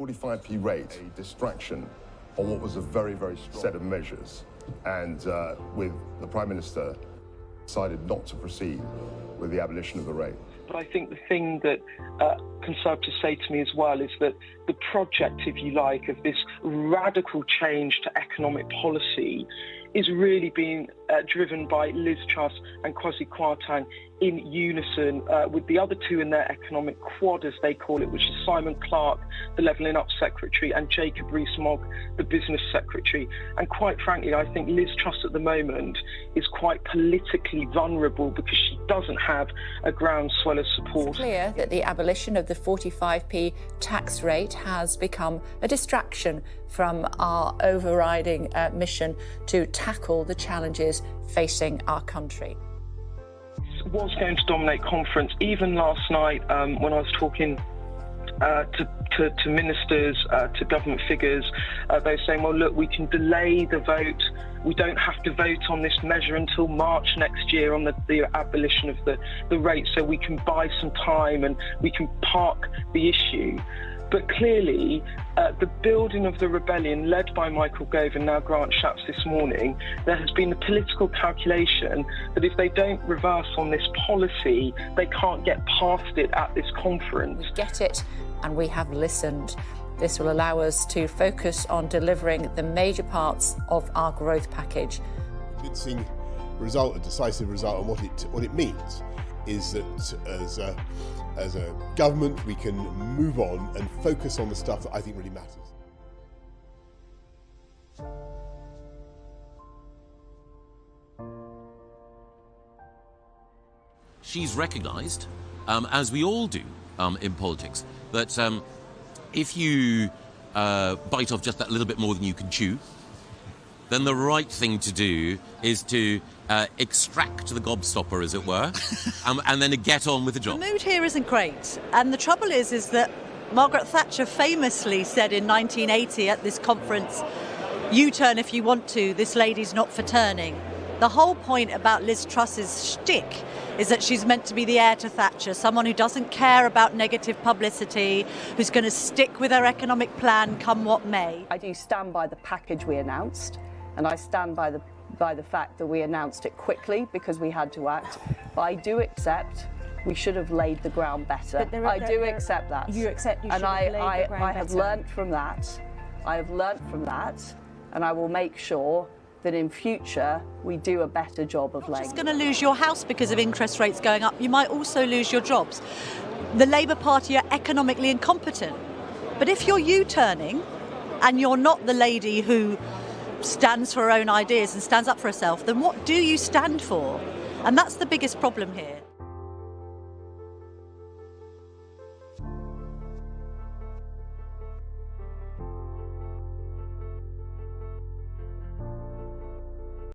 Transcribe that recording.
45p rate, a distraction on what was a very, very strong set of measures. And with the Prime Minister decided not to proceed with the abolition of the rate. But I think the thing that Conservatives say to me as well is that the project, if you like, of this radical change to economic policy is really being driven by Liz Truss and Kwasi Kwarteng in unison with the other two in their economic quad, as they call it, which is Simon Clarke, the Levelling Up Secretary, and Jacob Rees-Mogg, the Business Secretary. And quite frankly, I think Liz Truss at the moment is quite politically vulnerable because she doesn't have a groundswell of support. It's clear that the abolition of the 45p tax rate has become a distraction from our overriding mission to tackle the challenges facing our country. Was going to dominate conference. Even last night, when I was talking to ministers, to government figures, they were saying, well, look, we can delay the vote. We don't have to vote on this measure until March next year on the abolition of the rate, so we can buy some time and we can park the issue. But clearly, the building of the rebellion led by Michael Gove and now Grant Shapps this morning, there has been a political calculation that if they don't reverse on this policy, they can't get past it at this conference. We get it, and we have listened. This will allow us to focus on delivering the major parts of our growth package. Convincing result, a decisive result, and what it means is that as a government we can move on and focus on the stuff that I think really matters. She's recognised, as we all do in politics, that if you bite off just that little bit more than you can chew, then the right thing to do is to extract the gobstopper, as it were, and then to get on with the job. The mood here isn't great, and the trouble is that Margaret Thatcher famously said in 1980 at this conference, U-turn if you want to, this lady's not for turning. The whole point about Liz Truss's shtick is that she's meant to be the heir to Thatcher, someone who doesn't care about negative publicity, who's going to stick with her economic plan come what may. I do stand by the package we announced, and I stand by the fact that we announced it quickly because we had to act. But I do accept we should have laid the ground better. I do accept that. You accept you should and have laid the ground better. I have learnt from that. I have learnt from that, and I will make sure that in future we do a better job of laying. You're just going to lose your house because of interest rates going up. You might also lose your jobs. The Labour Party are economically incompetent. But if you're U-turning and you're not the lady who stands for her own ideas and stands up for herself, then what do you stand for? And that's the biggest problem here.